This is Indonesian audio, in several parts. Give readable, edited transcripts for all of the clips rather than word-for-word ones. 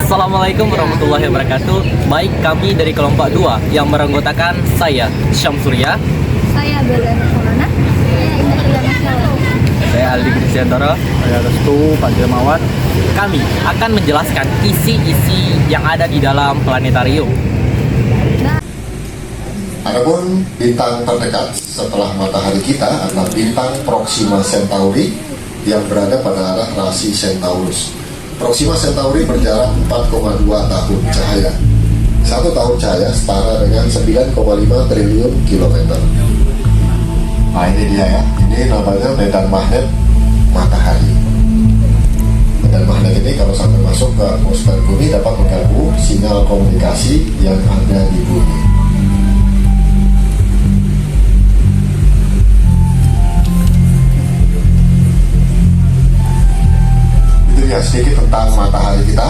Assalamualaikum warahmatullahi wabarakatuh. Baik, kami dari kelompok 2 yang beranggotakan saya, Syamsurya. Saya Berliana Corona. Saya Indah Hilana Syawal. Saya Aldi Kristiantoro. Saya Restu Pak Jermawan. Kami akan menjelaskan isi-isi yang ada di dalam planetarium. Adapun bintang terdekat setelah matahari kita adalah bintang Proxima Centauri yang berada pada arah rasi Centaurus. Proxima Centauri berjarak 4,2 tahun cahaya. 1 tahun cahaya setara dengan 9,5 triliun kilometer. Nah ini dia ya, ini namanya medan magnet matahari. Medan magnet ini kalau sampai masuk ke atmosfer bumi dapat mengganggu sinyal komunikasi yang ada di bumi. Ya, sedikit tentang matahari kita.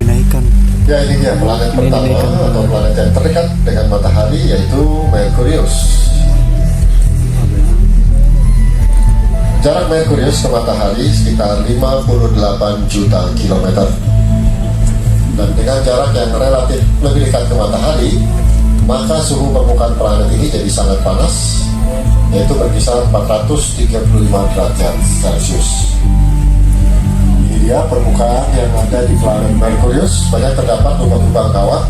Dinaikkan. Ya, ini dia planet pertama atau planet yang terdekat dengan matahari, yaitu Merkurius. Jarak Merkurius ke matahari sekitar 58 juta kilometer. Dan dengan jarak yang relatif lebih dekat ke matahari, maka suhu permukaan planet ini jadi sangat panas, yaitu berkisar 435 derajat Celcius. Ini dia permukaan yang ada di planet Merkurius. Banyak terdapat lubang-lubang kawah.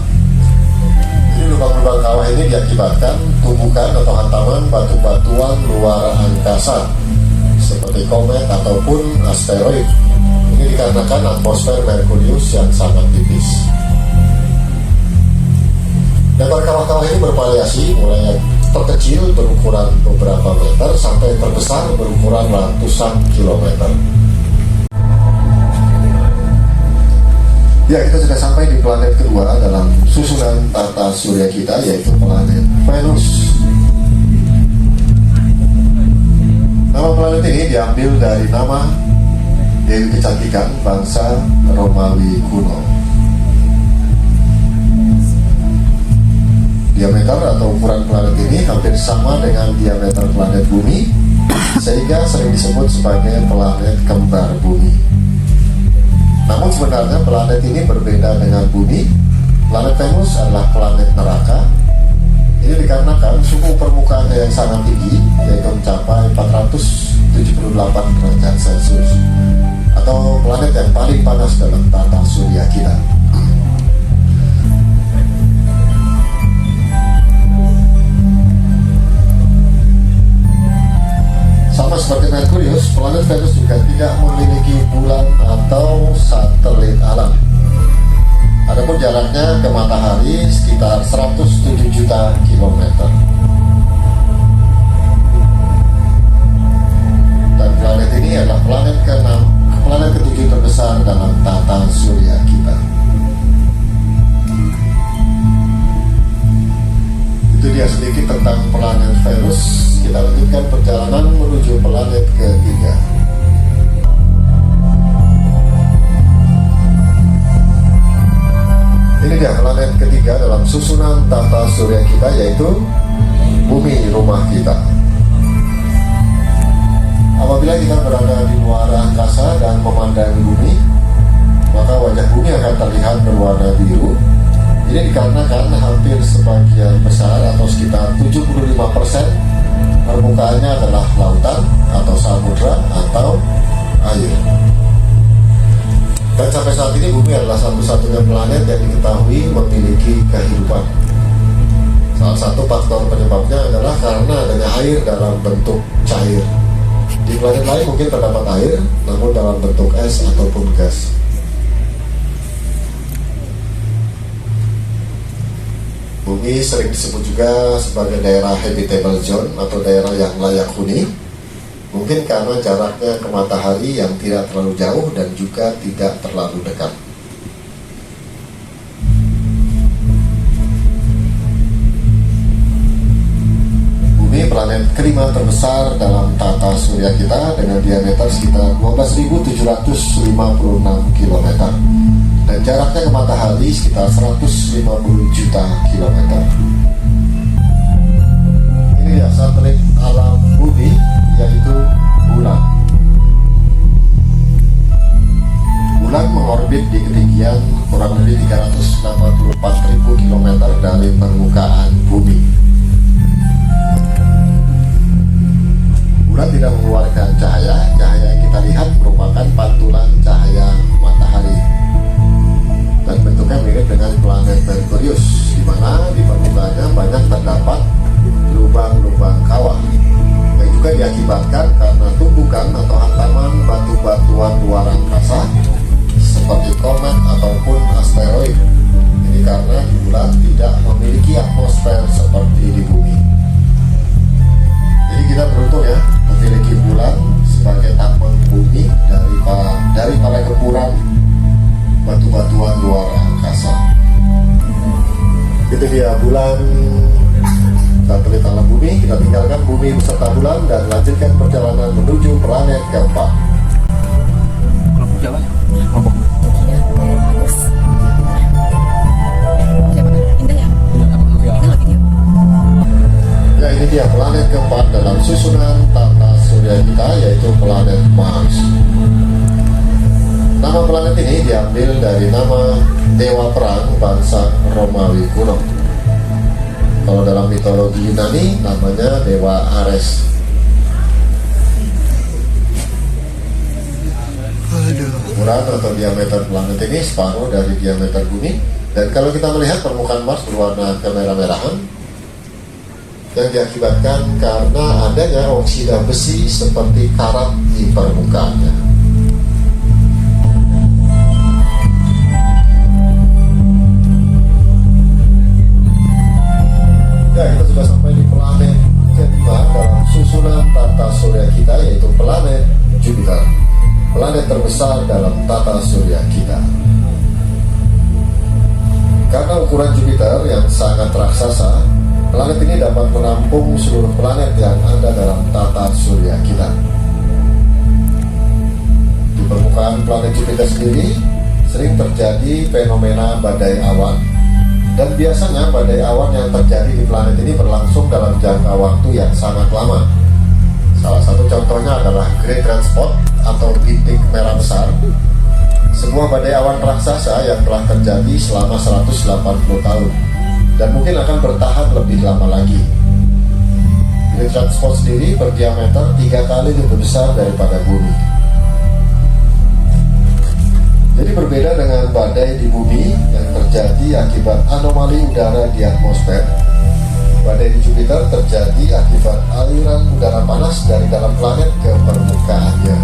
Ini lubang-lubang kawah ini diakibatkan tumbukan atau hantaman batu-batuan luar angkasa seperti komet ataupun asteroid. Ini dikarenakan atmosfer Merkurius yang sangat tipis. Lebar kawah-kawah ini bervariasi, mulai yang terkecil berukuran beberapa meter sampai terbesar berukuran ratusan kilometer. Ya, kita sudah sampai di planet kedua dalam susunan tata surya kita, yaitu planet Venus. Nama planet ini diambil dari nama Dewi Kecantikan bangsa Romawi kuno. Diameter atau ukuran planet ini hampir sama dengan diameter planet bumi, sehingga sering disebut sebagai planet kembar bumi. Namun sebenarnya planet ini berbeda dengan bumi. Planet Venus adalah planet neraka. Ini dikarenakan suhu permukaannya yang sangat tinggi, yaitu mencapai 478 derajat Celcius, atau planet yang paling panas dalam tata surya kita. Sama seperti Merkurius, planet Venus juga tidak memiliki bulan atau satelit alam. Adapun jaraknya ke matahari sekitar 107 juta kilometer. Dan planet ini adalah planet ke-6, planet ke-7 terbesar dalam tata surya kita. Itu dia sedikit tentang planet Venus. Kita lanjutkan perjalanan menuju planet ketiga. Ini dia planet ketiga dalam susunan tata surya kita, yaitu bumi, rumah kita. Apabila kita berada di luar angkasa dan memandang bumi, maka wajah bumi akan terlihat berwarna biru. Ini dikarenakan hampir sebagian besar atau sekitar 75% permukaannya adalah lautan atau samudra atau air. Dan sampai saat ini bumi adalah satu-satunya planet yang diketahui memiliki kehidupan. Salah satu faktor penyebabnya adalah karena adanya air dalam bentuk cair. Di planet lain mungkin terdapat air, namun dalam bentuk es ataupun gas. Bumi sering disebut juga sebagai daerah habitable zone atau daerah yang layak huni. Mungkin karena jaraknya ke matahari yang tidak terlalu jauh dan juga tidak terlalu dekat. Bumi planet kelima terbesar dalam tata surya kita dengan diameter sekitar 12.756 km. Dan jaraknya ke matahari sekitar 150 juta kilometer. Ini ya satelit alam bumi, yaitu bulan. Bulan berorbit di ketinggian kurang lebih 384.000 km dari permukaan bumi. Bulan tidak mengeluarkan cahaya. Cahaya yang kita lihat merupakan pantulan cahaya matahari. Dan bentuknya mirip dengan planet Merkurius, di mana di permukaannya banyak terdapat lubang-lubang kawah yang juga diakibatkan karena tumbukan atau hantaman batu-batuan luar angkasa seperti komet ataupun asteroid. Ini karena di bulan tidak memiliki atmosfer seperti di bumi. Jadi kita beruntung ya memiliki bulan sebagai tampang bumi dari para gempuran batu-batuan luar angkasa. Itu dia bulan, satelit alam bumi. Kita tinggalkan bumi beserta bulan dan lanjutkan perjalanan menuju planet keempat. Kelompok Jawa. Kelompok. Ya, ini dia planet keempat dalam susunan tata surya kita, yaitu planet Mars. Nama planet ini diambil dari nama dewa perang bangsa Romawi kuno. Kalau dalam mitologi Yunani namanya dewa Ares. Ukuran atau diameter planet ini separuh dari diameter bumi. Dan kalau kita melihat permukaan Mars berwarna kemerah-merahan, yang diakibatkan karena adanya oksida besi seperti karat di permukaannya. Ya, kita sudah sampai di planet kelima dalam susunan tata surya kita, yaitu planet Jupiter, planet terbesar dalam tata surya kita. Karena ukuran Jupiter yang sangat raksasa, planet ini dapat menampung seluruh planet yang ada dalam tata surya kita. Di permukaan planet Jupiter sendiri sering terjadi fenomena badai awan. Dan biasanya badai awan yang terjadi di planet ini berlangsung dalam jangka waktu yang sangat lama. Salah satu contohnya adalah Great Red Spot atau bintik merah besar, sebuah badai awan raksasa yang telah terjadi selama 180 tahun dan mungkin akan bertahan lebih lama lagi. Great Red Spot sendiri berdiameter 3 kali lebih besar daripada bumi. Jadi berbeda dengan badai di bumi yang terjadi akibat anomali udara di atmosfer, badai di Jupiter terjadi akibat aliran udara panas dari dalam planet ke permukaannya.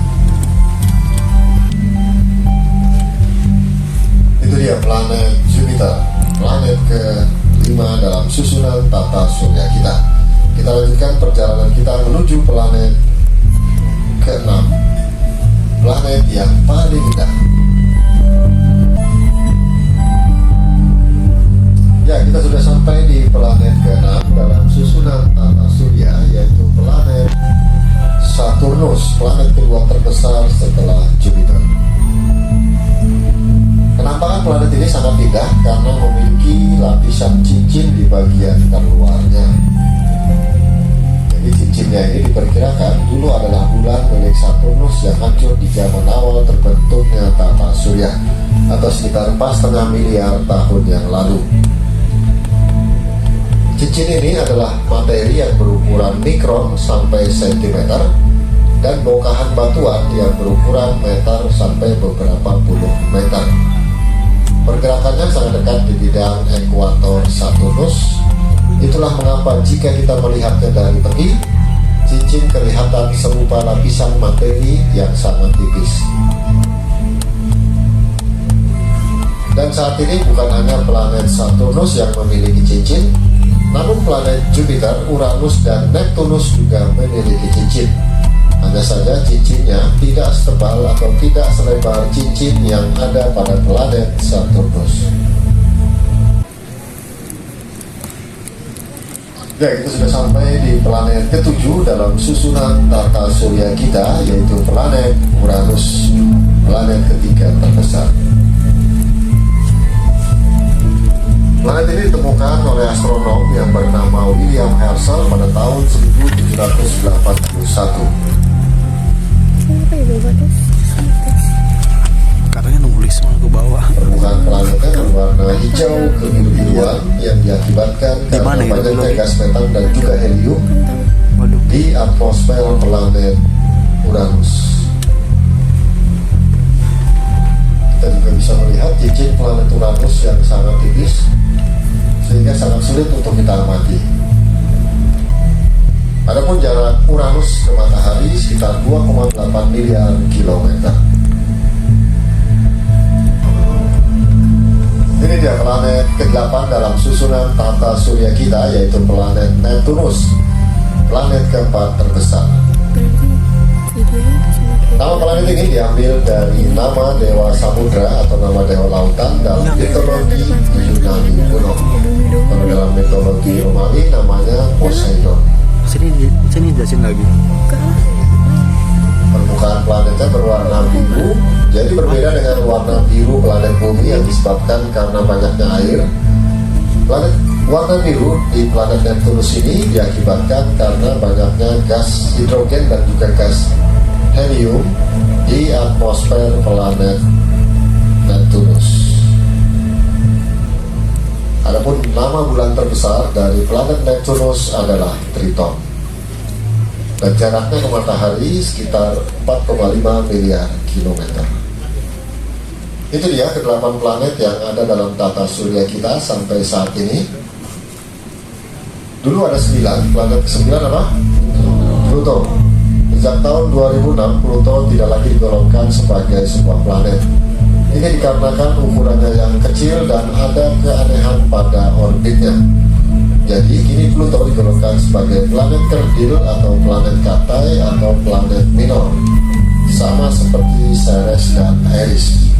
Itu dia planet Jupiter, planet ke-5 dalam susunan tata surya kita. Kita lanjutkan perjalanan kita menuju planet ke-6, planet yang paling indah. Ya, kita sudah sampai di planet ke-6 dalam susunan tata surya, yaitu planet Saturnus, planet kedua terbesar setelah Jupiter. Penampakan planet ini sangat indah karena memiliki lapisan cincin di bagian terluarnya. Jadi cincinnya ini diperkirakan dulu adalah bulan milik Saturnus yang hancur di zaman awal terbentuknya tata surya, atau sekitar 4,5 miliar tahun yang lalu. Cincin ini adalah materi yang berukuran mikron sampai sentimeter dan bongkahan batuan yang berukuran meter sampai beberapa puluh meter. Pergerakannya sangat dekat di bidang ekuator Saturnus. Itulah mengapa jika kita melihatnya dari tepi, cincin kelihatan serupa lapisan materi yang sangat tipis. Dan saat ini bukan hanya planet Saturnus yang memiliki cincin, namun planet Jupiter, Uranus, dan Neptunus juga memiliki cincin. Hanya saja cincinnya tidak setebal atau tidak selebar cincin yang ada pada planet Saturnus. Ya, kita sudah sampai di planet ke-7 dalam susunan tata surya kita, yaitu planet Uranus, planet ketiga terbesar. Planet ini ditemukan oleh astronom yang bernama William Herschel pada tahun 1781. Kenapa ya bagus? Katanya nulis semua ke bawah. Permukaan planetnya berwarna hijau kebiru-biruan yang diakibatkan karena mana itu banyaknya belum? gas metan dan juga helium Waduh. di atmosfer planet Uranus. Kita juga bisa melihat cincin planet Uranus yang sangat tipis sehingga sangat sulit untuk kita amati. Adapun jarak Uranus ke matahari sekitar 2,8 miliar kilometer. Ini dia planet ke-8 dalam susunan tata surya kita, yaitu planet Neptunus, planet keempat terbesar. Nama planet ini diambil dari nama dewa samudra atau nama dewa lautan dalam mitologi Yunani kuno. Kalau dalam mitologi Romawi namanya Poseidon. Sini jelasin lagi. Permukaan planetnya berwarna biru, jadi berbeda dengan warna biru planet bumi yang disebabkan karena banyaknya air. Planet warna biru di planet Neptunus ini diakibatkan karena banyaknya gas hidrogen dan juga gas helium di atmosfer planet Neptunus. Adapun nama bulan terbesar dari planet Neptunus adalah Triton. Dan jaraknya ke matahari sekitar 4,5 miliar kilometer. Itu dia ke-8 planet yang ada dalam tata surya kita sampai saat ini. Dulu ada 9, planet ke-9 apa? Pluto. Sejak tahun 2006, Pluto tidak lagi digolongkan sebagai sebuah planet. Ini dikarenakan ukurannya yang kecil dan ada keanehan pada orbitnya. Jadi kini Pluto digolongkan sebagai planet kerdil atau planet Katai atau planet minor, sama seperti Ceres dan Eris.